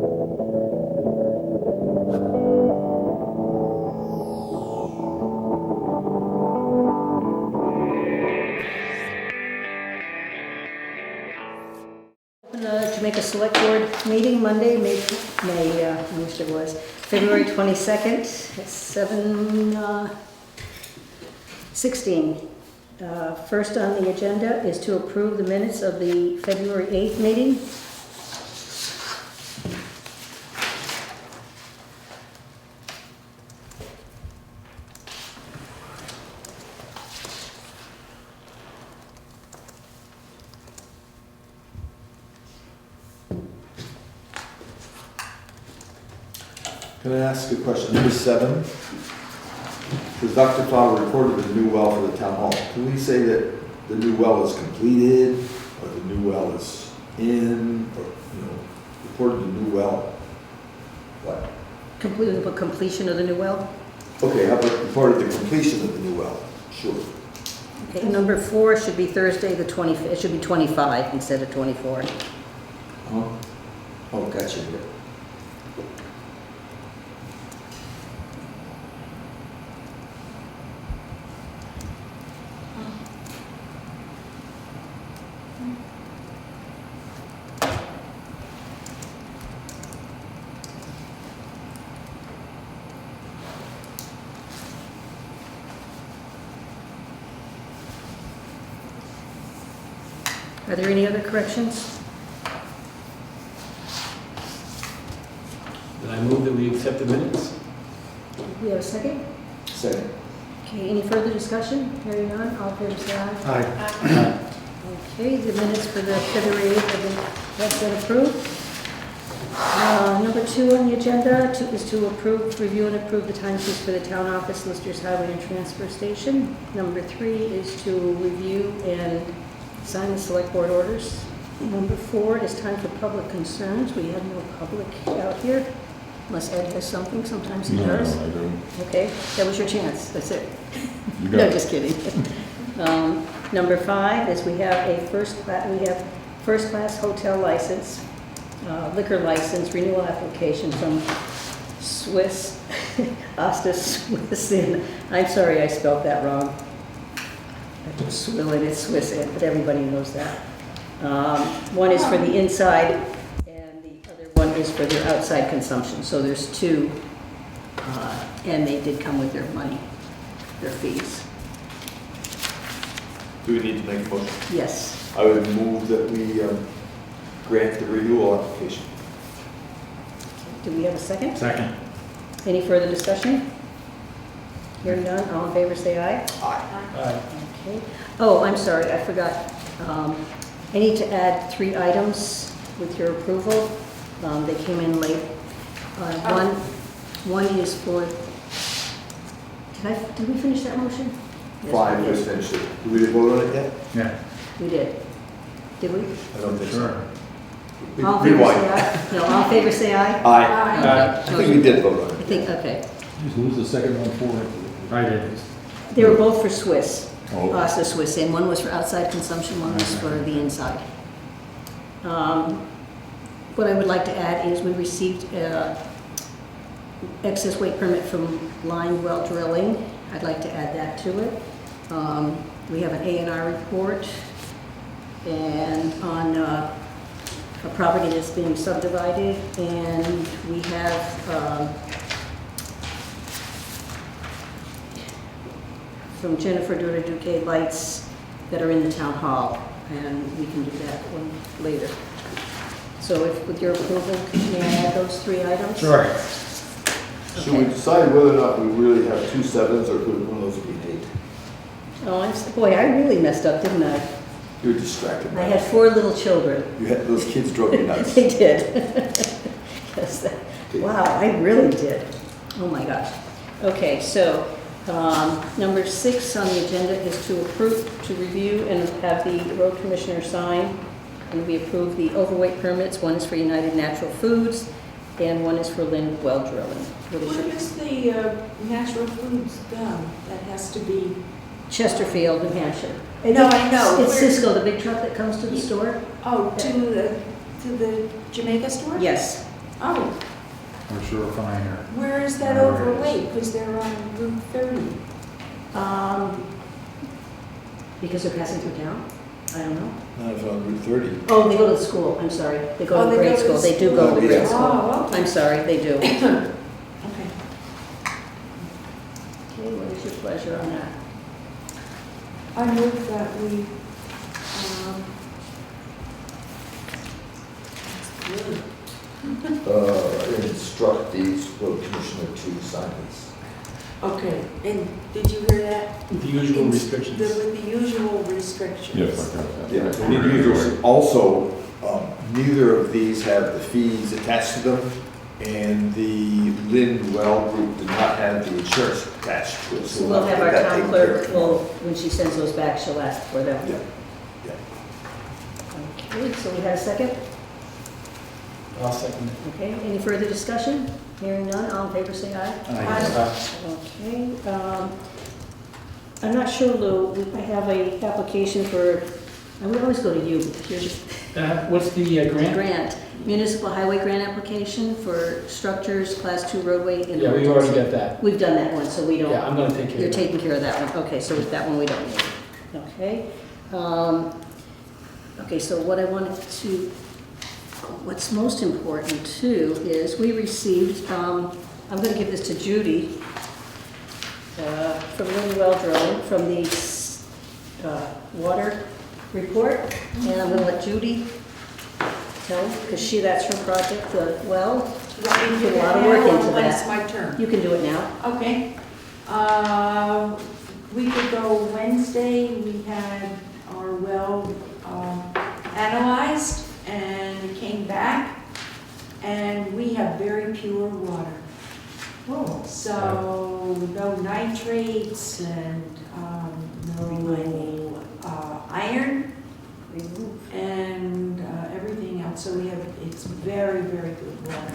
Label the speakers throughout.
Speaker 1: Jamaica Selectboard meeting Monday, I wish it was, February 22nd at 7:16. First on the agenda is to approve the minutes of the February 8th meeting.
Speaker 2: Can I ask a question? Number 7, says Dr. Fowler reported the new well for the town hall. Can we say that the new well is completed, or the new well is in, or, reported the new well? What?
Speaker 1: Completed the completion of the new well.
Speaker 2: Okay, how about reported the completion of the new well? Sure.
Speaker 1: Okay, number 4 should be Thursday the 25th. It should be 25 instead of 24.
Speaker 2: Oh, gotcha. Yeah.
Speaker 1: Are there any other corrections?
Speaker 3: Then I move that we accept the minutes.
Speaker 1: Do we have a second?
Speaker 2: Second.
Speaker 1: Okay, any further discussion? Hearing none, all in favor say aye.
Speaker 3: Aye.
Speaker 1: Okay, the minutes for the February 8th have been approved. Number 2 on the agenda is to review and approve the timesheets for the town office, listers, highway, and transfer station. Number 3 is to review and sign the select board orders. Number 4 is time for public concerns. We have no public out here, unless Ed has something. Sometimes he does.
Speaker 4: No, I don't.
Speaker 1: Okay, that was your chance. That's it.
Speaker 4: You got
Speaker 1: No,
Speaker 4: it.
Speaker 1: just kidding. Number 5 is we have first class hotel license, liquor license renewal application from Swiss, Asta Swiss Inn. I'm sorry I spelled that wrong. I put Swill in, it's Swiss Inn, but everybody knows that. One is for the inside and the other one is for their outside consumption. So there's 2, and they did come with their money, their fees.
Speaker 2: Do we need to make a motion?
Speaker 1: Yes.
Speaker 2: I would move that we grant the renewal application.
Speaker 1: Do we have a second?
Speaker 3: Second.
Speaker 1: Any further discussion? Hearing none, all in favor say aye.
Speaker 2: Aye.
Speaker 3: Aye.
Speaker 1: Okay. Oh, I'm sorry, I forgot. I need to add 3 items with your approval. They came in late. One is for, did we finish that motion? Yes,
Speaker 2: 5,
Speaker 1: we did.
Speaker 2: just finished it. Did we vote on it yet?
Speaker 3: Yeah.
Speaker 1: We did. Did we?
Speaker 2: I don't think so.
Speaker 1: All in favor say
Speaker 2: Rewind.
Speaker 1: aye? No, all in favor say aye?
Speaker 2: Aye.
Speaker 1: Okay.
Speaker 2: I think we did vote on
Speaker 1: I
Speaker 2: it.
Speaker 1: think, okay.
Speaker 4: Who's the second one for?
Speaker 3: I did.
Speaker 1: They were both for Swiss.
Speaker 4: Oh.
Speaker 1: Also Swiss Inn. One was for outside consumption, one was for the inside. What I would like to add is we received excess weight permit from Line Well Drilling. I'd like to add that to it. We have an A&R report and on a property that's being subdivided, and we have from Jennifer Duque lights that are in the town hall, and we can do that one later. So if, with your approval, may I add those 3 items?
Speaker 3: Sure.
Speaker 2: Should we decide whether or not we really have 2 7s or could one of those be an 8?
Speaker 1: Oh, boy, I really messed up, didn't I?
Speaker 2: You're distracted.
Speaker 1: I had 4 little children.
Speaker 2: You had those kids drove you nuts.
Speaker 1: They did. Yes. Wow, I really did. Oh my gosh. Okay, so number 6 on the agenda is to review and have the road commissioner sign, and we approve the overweight permits. One is for United Natural Foods, and one is for Lynn Well Drilling.
Speaker 5: Where is the natural foods done? That has to be...
Speaker 1: Chesterfield, New Hampshire.
Speaker 5: No, I know.
Speaker 1: It's
Speaker 5: Where-
Speaker 1: Cisco, the big truck that comes to the store.
Speaker 5: Oh, to the Jamaica store?
Speaker 1: Yes.
Speaker 5: Oh,
Speaker 4: Or Surefine or.
Speaker 5: where is that
Speaker 4: Where it is.
Speaker 5: Overweight? Because they're on Route 30.
Speaker 1: Because they're passing through town? I don't know.
Speaker 2: Not if on Route 30.
Speaker 1: Oh, they go to the school, I'm sorry. They go
Speaker 5: Oh,
Speaker 1: to
Speaker 5: they
Speaker 1: the grade
Speaker 5: go to
Speaker 1: school.
Speaker 5: the
Speaker 1: They do
Speaker 5: school.
Speaker 1: go to the
Speaker 2: Oh,
Speaker 1: grade
Speaker 2: yeah.
Speaker 1: school.
Speaker 5: Oh, okay.
Speaker 1: I'm sorry, they do. Okay,
Speaker 5: Okay.
Speaker 1: what is your pleasure on that?
Speaker 5: I move that we,
Speaker 2: Instruct the road commissioner to sign this.
Speaker 5: okay, and did you hear that?
Speaker 3: With the usual restrictions.
Speaker 5: With the usual restrictions.
Speaker 4: Yes, I got that.
Speaker 2: Yeah, neither, also, neither of these have the fees attached to them, and the Lynn Well Group did not have the insurance attached to it.
Speaker 1: So we'll have our
Speaker 2: that
Speaker 1: town
Speaker 2: taken care
Speaker 1: clerk,
Speaker 2: of.
Speaker 1: will, when she sends those back, she'll ask for them.
Speaker 2: Yeah, yeah.
Speaker 1: Okay, so we had a second?
Speaker 3: I'll second it.
Speaker 1: Okay, any further discussion? Hearing none, all in favor say aye. Okay, I'm not sure, Lou, I have a application for, I would always go to you because you're just
Speaker 3: What's the grant?
Speaker 1: grant, municipal highway grant application for structures, class 2 roadway. and
Speaker 3: Yeah, we already got that.
Speaker 1: We've done that one, so we don't.
Speaker 3: Yeah, I'm gonna take care
Speaker 1: You're
Speaker 3: of it.
Speaker 1: taking care of that one, okay, so that one we don't need. Okay. Okay, so what I wanted to, what's most important too is we received, I'm gonna give this to Judy, from Lynn Well Drilling, from the water report, and I'm gonna let Judy tell, because that's her project, the well.
Speaker 5: You want me to do
Speaker 1: Put a lot
Speaker 5: that
Speaker 1: of work
Speaker 5: now,
Speaker 1: into
Speaker 5: or when
Speaker 1: that.
Speaker 5: it's my turn?
Speaker 1: You can do it now.
Speaker 5: Okay. Week ago Wednesday, we had our well analyzed, and it came back, and we have very pure water.
Speaker 1: Oh.
Speaker 5: So no nitrates and no iron and everything else. So it's very, very good water.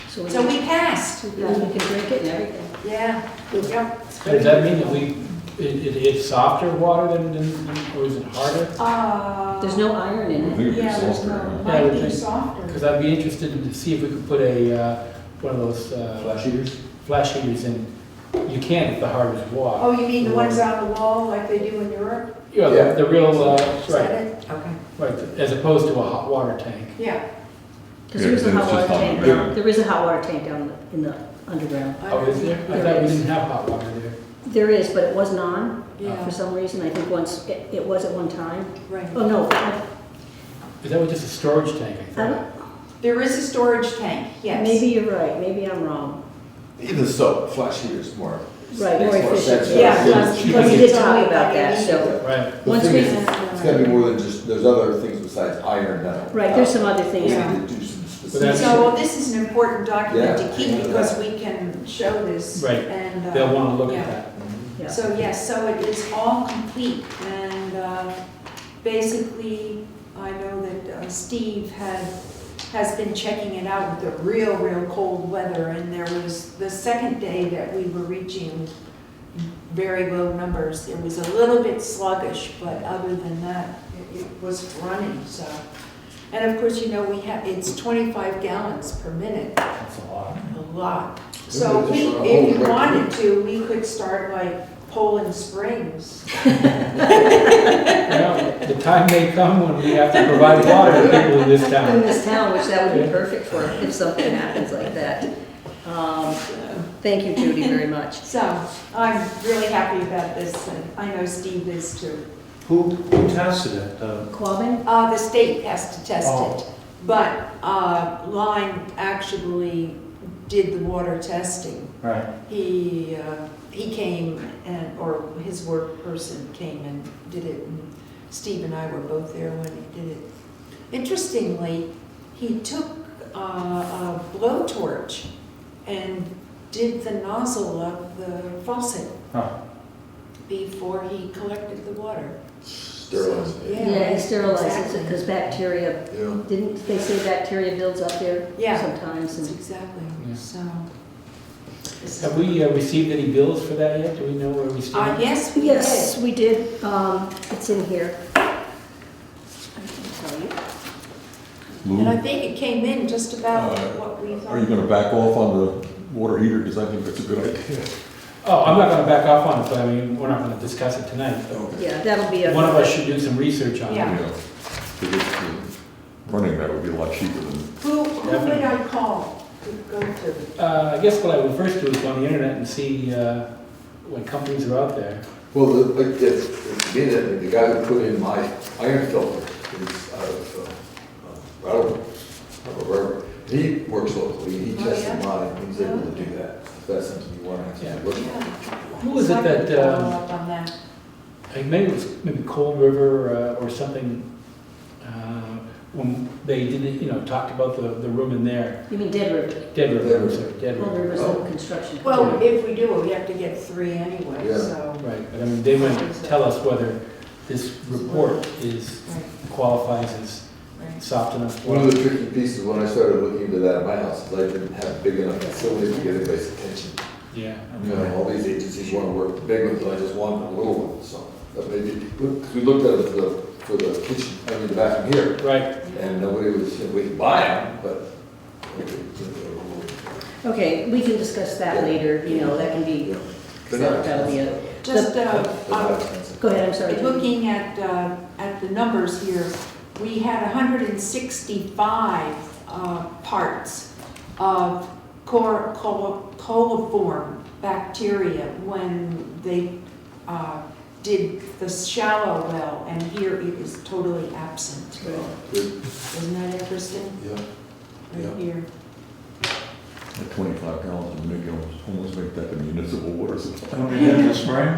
Speaker 1: So
Speaker 5: So we passed.
Speaker 1: you can drink it and everything.
Speaker 5: Yeah. Yep.
Speaker 3: Does that mean that it's softer water than, or is it harder?
Speaker 1: There's no iron in
Speaker 4: I
Speaker 1: it.
Speaker 4: think it'd be
Speaker 5: Yeah, there's
Speaker 4: softer.
Speaker 5: no,
Speaker 3: Yeah, I
Speaker 5: might
Speaker 3: would
Speaker 5: be
Speaker 3: think.
Speaker 5: softer.
Speaker 3: Because I'd be interested to see if we could put one of those
Speaker 2: Flash heaters?
Speaker 3: flash heaters in. You can't if the hardest water.
Speaker 5: Oh, you mean the ones on the wall like they do in Europe?
Speaker 3: Yeah,
Speaker 2: Yeah.
Speaker 3: the real,
Speaker 5: Is that
Speaker 3: right,
Speaker 5: it? Okay.
Speaker 3: right, as opposed to a hot water tank.
Speaker 5: Yeah.
Speaker 1: Because there is a
Speaker 4: Yeah,
Speaker 1: hot
Speaker 4: it's
Speaker 1: water
Speaker 4: just on
Speaker 1: tank
Speaker 4: the
Speaker 1: down,
Speaker 4: big-
Speaker 1: there is a hot water tank down in the underground.
Speaker 3: Oh, is there? I thought we didn't have hot water there.
Speaker 1: There is, but it wasn't on
Speaker 5: Yeah,
Speaker 1: for some reason. I think once, it was at one time.
Speaker 5: right.
Speaker 1: Oh, no,
Speaker 3: Is that just a storage tank, I
Speaker 1: I
Speaker 3: thought?
Speaker 1: don't,
Speaker 5: There is a storage tank, yes.
Speaker 1: maybe you're right, maybe I'm wrong.
Speaker 2: Even so, flash heaters more.
Speaker 1: Right, more
Speaker 2: makes
Speaker 1: efficient.
Speaker 2: sense.
Speaker 5: Yeah,
Speaker 1: Because
Speaker 3: cheaper.
Speaker 1: we did talk
Speaker 5: Only
Speaker 1: about
Speaker 5: like
Speaker 1: that,
Speaker 5: a
Speaker 1: so,
Speaker 3: Right.
Speaker 2: The
Speaker 1: Once
Speaker 2: thing
Speaker 1: we-
Speaker 2: is, it's gotta be more than just, there's other things besides iron now.
Speaker 1: right, there's some other
Speaker 2: We
Speaker 1: things.
Speaker 5: Yeah.
Speaker 2: need to do some
Speaker 3: But that's-
Speaker 2: specific.
Speaker 5: So, well, this is an important document to
Speaker 2: Yeah.
Speaker 5: keep because we can show this.
Speaker 3: Right.
Speaker 5: And,
Speaker 3: They'll want to look
Speaker 5: yeah.
Speaker 3: at that.
Speaker 1: Yeah.
Speaker 5: So, yes, so it is all complete, and basically, I know that Steve has been checking it out with the real, real cold weather, and there was the second day that we were reaching very low numbers. It was a little bit sluggish, but other than that, it was running, so. And of course, it's 25 gallons per minute.
Speaker 3: That's a lot.
Speaker 5: A lot. So
Speaker 2: Just for a
Speaker 5: if
Speaker 2: whole
Speaker 5: you wanted to, we could start like Poland Springs.
Speaker 3: Well, the time may come when we have to provide water to people in this
Speaker 1: In
Speaker 3: town.
Speaker 1: this town, which that would be perfect for if something happens like that. Thank you, Judy, very much.
Speaker 5: So I'm really happy about this, and I know Steve is too.
Speaker 6: Who tested it?
Speaker 1: Quabbin?
Speaker 5: The state has to test
Speaker 6: Oh.
Speaker 5: it, but Lime actually did the water testing.
Speaker 6: Right.
Speaker 5: He came or his work person came and did it, and Steve and I were both there when he did it. Interestingly, he took a blowtorch and did the nozzle of the faucet
Speaker 6: Huh.
Speaker 5: before he collected the water.
Speaker 2: Sterilized.
Speaker 5: So,
Speaker 1: Yeah, he sterilizes it
Speaker 5: exactly.
Speaker 1: because bacteria,
Speaker 2: Yeah.
Speaker 1: didn't they say bacteria builds up there
Speaker 5: Yeah.
Speaker 1: sometimes?
Speaker 5: That's
Speaker 1: And
Speaker 5: exactly,
Speaker 3: Yeah.
Speaker 5: so.
Speaker 3: Have we received any bills for that yet? Do we know where we stand?
Speaker 5: Yes, we
Speaker 1: Yes,
Speaker 5: did.
Speaker 1: we did. It's in here. I can tell you.
Speaker 5: And I
Speaker 7: Lou,
Speaker 5: think it came in just about
Speaker 7: Uh,
Speaker 5: what we
Speaker 7: are you
Speaker 5: thought.
Speaker 7: gonna back off on the water heater, because I think that's a good idea.
Speaker 3: Oh, I'm not gonna back off on it, but I mean, we're not gonna discuss it tonight.
Speaker 7: Okay.
Speaker 1: Yeah, that'll be a.
Speaker 3: One of us should do some research on it.
Speaker 5: Yeah.
Speaker 7: Yeah, because running that would be a lot cheaper than,
Speaker 5: Who would I call to go to?
Speaker 3: I guess what I would first do is go on the internet and see what companies are out there.
Speaker 2: Well, the guy who put in my iron filter is out of Rubber. He works locally, he
Speaker 5: Oh,
Speaker 2: tested
Speaker 5: yeah?
Speaker 2: mine, he's able to do that. If that's something you want to
Speaker 3: Yeah.
Speaker 2: actually look at.
Speaker 5: Yeah.
Speaker 3: Who was
Speaker 5: So
Speaker 3: it
Speaker 5: I could
Speaker 3: that,
Speaker 5: follow up on that.
Speaker 3: I think maybe it was Cold River or something, when they did, talked about the room in there.
Speaker 1: You mean Dead River?
Speaker 3: Dead River,
Speaker 2: Dead
Speaker 3: I'm
Speaker 2: River.
Speaker 3: sorry, Dead
Speaker 1: Well,
Speaker 3: River.
Speaker 1: River's under construction.
Speaker 5: Well, if we do it, we have to get 3 anyway,
Speaker 2: Yeah.
Speaker 5: so.
Speaker 3: Right, but I mean, they wouldn't tell us whether this report
Speaker 5: Right,
Speaker 3: qualifies as
Speaker 5: right.
Speaker 3: soft enough.
Speaker 2: One of the tricky pieces when I started looking into that at my house is I didn't have big enough facilities to get everybody's attention.
Speaker 3: Yeah.
Speaker 2: You know, all these agencies want to work the big ones, and I just want a little one, so. That maybe, we looked at it for the kitchen, I mean, the bathroom here,
Speaker 3: Right,
Speaker 2: and nobody was, we could buy them, but.
Speaker 1: Okay, we can discuss that later, that can be, that'll be a,
Speaker 5: Just,
Speaker 2: They're not expensive.
Speaker 1: go ahead, I'm sorry.
Speaker 5: looking at the numbers here, we had 165 parts of coliform bacteria when they did the shallow well, and here it is totally absent.
Speaker 2: Good.
Speaker 5: Isn't that interesting?
Speaker 2: Yeah.
Speaker 5: Right here.
Speaker 7: at 25 gallons, and make, almost make that the municipal water supply.
Speaker 4: Don't we get in the spring?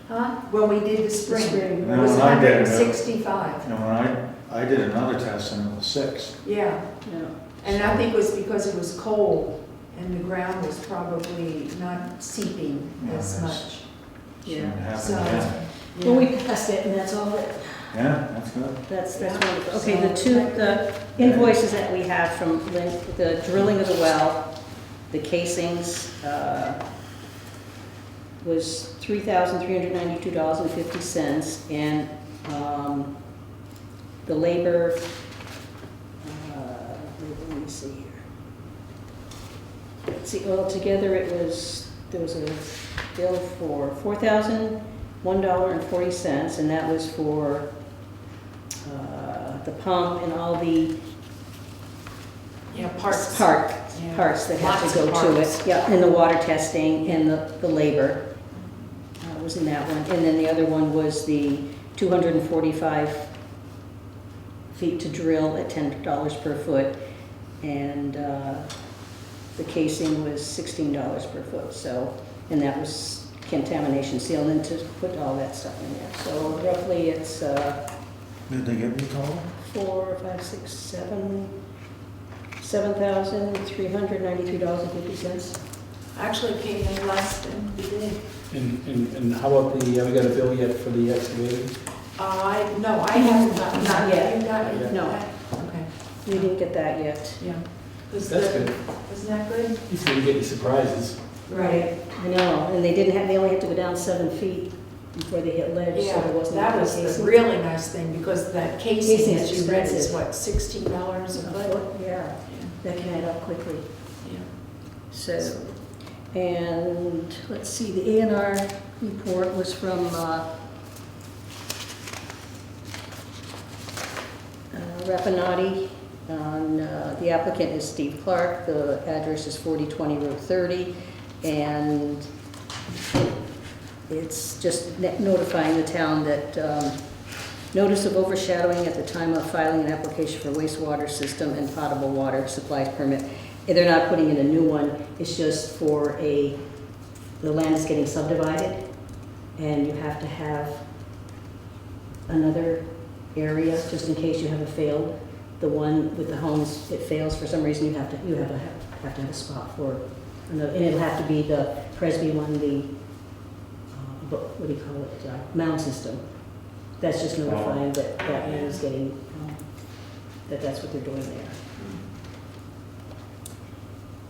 Speaker 5: Huh? Well, we did the spring.
Speaker 1: spring.
Speaker 5: It
Speaker 4: No,
Speaker 5: was
Speaker 4: when I did it,
Speaker 5: 165.
Speaker 4: And when I did another test and it was 6.
Speaker 5: Yeah,
Speaker 1: Yeah.
Speaker 5: and I think it was because it was cold and the ground was probably not seeping
Speaker 4: Yeah,
Speaker 5: as
Speaker 4: that's-
Speaker 5: much.
Speaker 4: Shouldn't happen
Speaker 5: So,
Speaker 4: again.
Speaker 1: Well, we passed it, and that's all
Speaker 4: Yeah, that's good.
Speaker 1: that's
Speaker 5: Yeah.
Speaker 1: wonderful. Okay,
Speaker 5: So-
Speaker 1: the invoices that we have from the drilling of the well, the casings, was $3,392.50, and the labor, let me see here. Let's see, altogether there was a bill for $4,001.40, and that was for the pump and all the
Speaker 5: Yeah, parts. Yeah.
Speaker 1: parts that have
Speaker 5: Lots
Speaker 1: to
Speaker 5: of
Speaker 1: go to
Speaker 5: parts.
Speaker 1: it. Yeah, and the water testing and the labor was in that one. And then the other one was the 245 feet to drill at $10 per foot. And the casing was $16 per foot, so, and that was contamination seal, and then to put all that stuff in there. So roughly it's
Speaker 4: Did they give you a total?
Speaker 1: 4, 5, 6, 7, $7,393.50.
Speaker 5: Actually came in less than we did.
Speaker 3: and how about have we got a bill yet for the excavating?
Speaker 5: No, I haven't gotten that.
Speaker 1: Not yet.
Speaker 5: You got it?
Speaker 1: No.
Speaker 5: Okay,
Speaker 1: We didn't get that yet.
Speaker 5: yeah.
Speaker 3: That's good.
Speaker 5: Isn't that good?
Speaker 3: You see, we get any surprises.
Speaker 5: Right.
Speaker 1: I know, and they only had to go down 7 feet before they hit ledge, so
Speaker 5: Yeah,
Speaker 1: there wasn't.
Speaker 5: that
Speaker 1: a
Speaker 5: was
Speaker 1: casing.
Speaker 5: the really nice thing, because that casing,
Speaker 1: Casing
Speaker 5: as
Speaker 1: is
Speaker 5: you read, is
Speaker 1: expensive.
Speaker 5: what, $16 a foot?
Speaker 1: Yeah, that can add up quickly.
Speaker 5: Yeah.
Speaker 1: So, and let's see, the A&R report was from Rapinati. The applicant is Steve Clark. The address is 4020 Route 30. And it's just notifying the town that notice of overshadowing at the time of filing an application for wastewater system and potable water supply permit. And they're not putting in a new one, it's just for the land is getting subdivided, and you have to have another area, just in case you have a failed. The one with the homes, it fails for some reason, you have to have a spot for another, and it'll have to be the Presby one, the, what do you call it, mound system. That's just notifying that that land is getting, that's what they're doing there.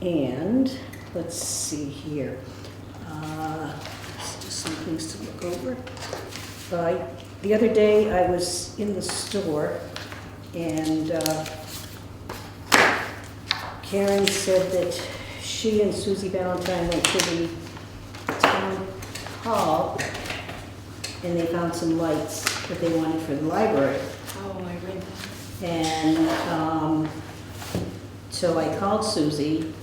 Speaker 1: And, let's see here, just some things to look over. The other day, I was in the store, and Karen said that she and Susie Valentine went to the town hall and they found some lights that they wanted for the library.
Speaker 5: Oh, I read that.
Speaker 1: And so I called Susie,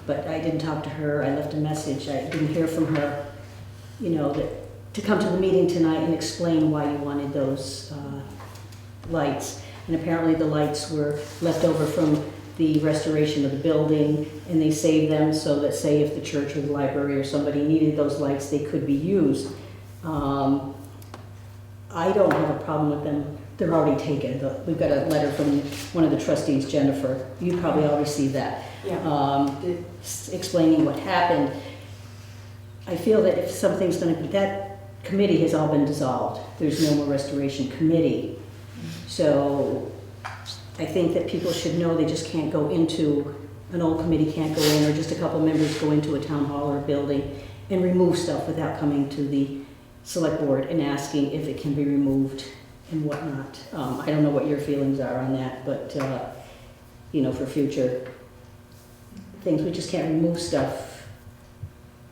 Speaker 1: but I didn't talk to her. I left a message. I didn't hear from her, you know, to come to the meeting tonight and explain why you wanted those lights. And apparently the lights were left over from the restoration of the building, and they saved them so that, say, if the church or the library or somebody needed those lights, they could be used. I don't have a problem with them. They're already taken. We've got a letter from one of the trustees, Jennifer. You probably all received that.
Speaker 5: Yeah.
Speaker 1: Explaining what happened. I feel that if something's going to, that committee has all been dissolved. There's no more restoration committee. So I think that people should know they just can't go into, an old committee can't go in, or just a couple members go into a town hall or a building and remove stuff without coming to the select board and asking if it can be removed and whatnot. I don't know what your feelings are on that, but, you know, for future things, we just can't remove stuff.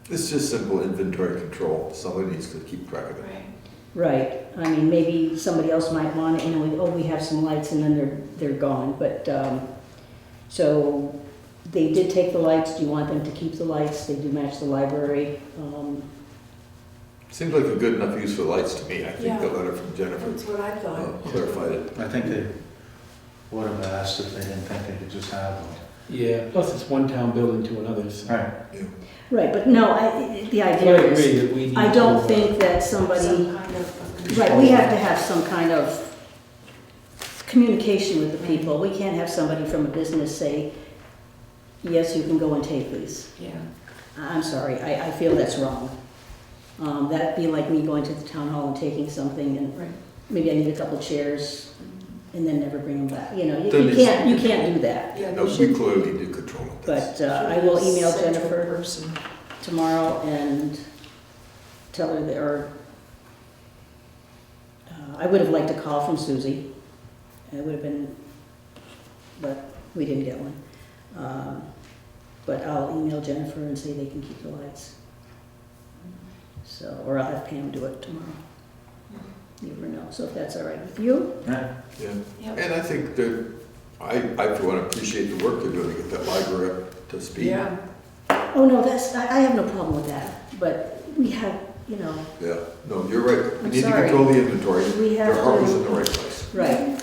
Speaker 2: It's just simple inventory control. Somebody needs to keep track of it.
Speaker 5: Right.
Speaker 1: Right, I mean, maybe somebody else might want it, you know, we have some lights and then they're gone, but, so they did take the lights. Do you want them to keep the lights? They do match the library.
Speaker 2: Seems like a good enough use for lights to me. I think the
Speaker 5: Yeah.
Speaker 2: letter from Jennifer
Speaker 5: That's what I thought.
Speaker 2: clarified it.
Speaker 4: I think they would have asked if they didn't think they could just have them.
Speaker 3: Yeah, plus it's one town building to another, so.
Speaker 4: Right.
Speaker 1: Right, but no, the
Speaker 3: So I
Speaker 1: idea
Speaker 3: agree
Speaker 1: is,
Speaker 3: that we need
Speaker 1: I
Speaker 3: to,
Speaker 1: don't think that somebody,
Speaker 5: Some kind of.
Speaker 1: right, we have to have some kind of communication with the people. We can't have somebody from a business say, yes, you can go and take these.
Speaker 5: Yeah.
Speaker 1: I'm sorry, I feel that's wrong. That'd be like me going to the town hall and taking something and
Speaker 5: Right.
Speaker 1: maybe I need a couple chairs and then never bring them back. You know,
Speaker 2: Then
Speaker 1: you can't do that.
Speaker 5: Yeah,
Speaker 2: No,
Speaker 5: there
Speaker 2: we
Speaker 5: should.
Speaker 2: clearly do control of this.
Speaker 1: But I will email
Speaker 5: Central
Speaker 1: Jennifer
Speaker 5: person.
Speaker 1: tomorrow and tell her that, or I would have liked a call from Susie. It would have been, but we didn't get one. But I'll email Jennifer and say they can keep the lights. So, or I'll have Pam do it tomorrow. You never know. So if that's all right with you?
Speaker 4: Right.
Speaker 2: Yeah.
Speaker 5: Yep.
Speaker 2: And I think that, I for one appreciate the work they're doing to get that library up to speed.
Speaker 5: Yeah.
Speaker 1: Oh, no, I have no problem with that. But we have, you know,
Speaker 2: Yeah, no, you're right. We
Speaker 1: I'm
Speaker 2: need to
Speaker 1: sorry.
Speaker 2: control the inventory.
Speaker 1: We have
Speaker 2: Their heart was
Speaker 1: to-
Speaker 2: in the right place.
Speaker 1: right.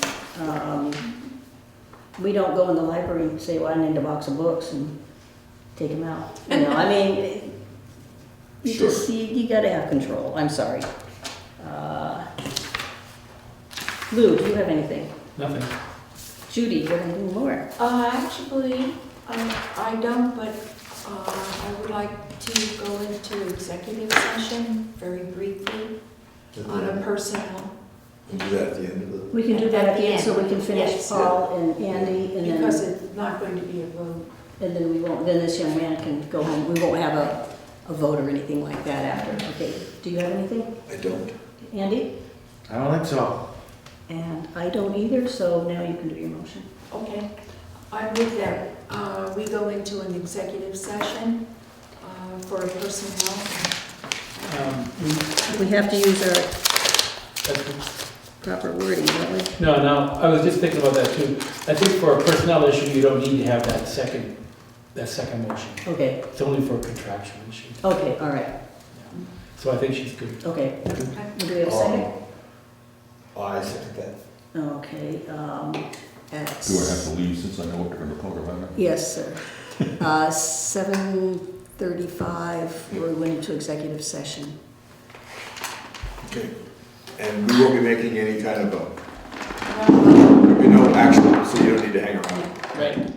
Speaker 1: We don't go in the library and say, well, I need a box of books and take them out. You know, I mean, you
Speaker 2: Sure.
Speaker 1: just, you gotta have control. I'm sorry. Lou, do you have anything?
Speaker 3: nothing.
Speaker 1: Judy, do you have anything more?
Speaker 5: Actually, I don't, but I would like to go into executive session very briefly on a personnel.
Speaker 2: We'll do that at the end of the,
Speaker 1: We can do that at the end so we can finish
Speaker 5: Yes.
Speaker 1: Paul and Andy and
Speaker 5: Because
Speaker 1: then,
Speaker 5: it's not going to be a vote.
Speaker 1: and then we won't, then this young man can go home. We won't have a vote or anything like that after. Okay, do you have anything?
Speaker 2: I don't.
Speaker 1: Andy?
Speaker 4: I don't think so.
Speaker 1: And I don't either, so now you can do your motion.
Speaker 5: Okay. I move that we go into an executive session for personnel.
Speaker 1: We have to use our
Speaker 3: That's-
Speaker 1: proper wording, don't we?
Speaker 3: No, I was just thinking about that too. I think for a personnel issue, you don't need to have that second motion.
Speaker 1: Okay,
Speaker 3: It's only for a contractual issue.
Speaker 1: okay, all right,
Speaker 3: So I think she's good.
Speaker 1: okay. Do we have a second?
Speaker 2: I second that.
Speaker 1: Okay,
Speaker 7: Do I have to leave since I know what they're gonna talk about?
Speaker 1: Yes, sir. 7:35, we're going into executive session.
Speaker 2: Okay. And we won't be making any kind of there'll be no action, so you don't need to hang around.
Speaker 3: Right.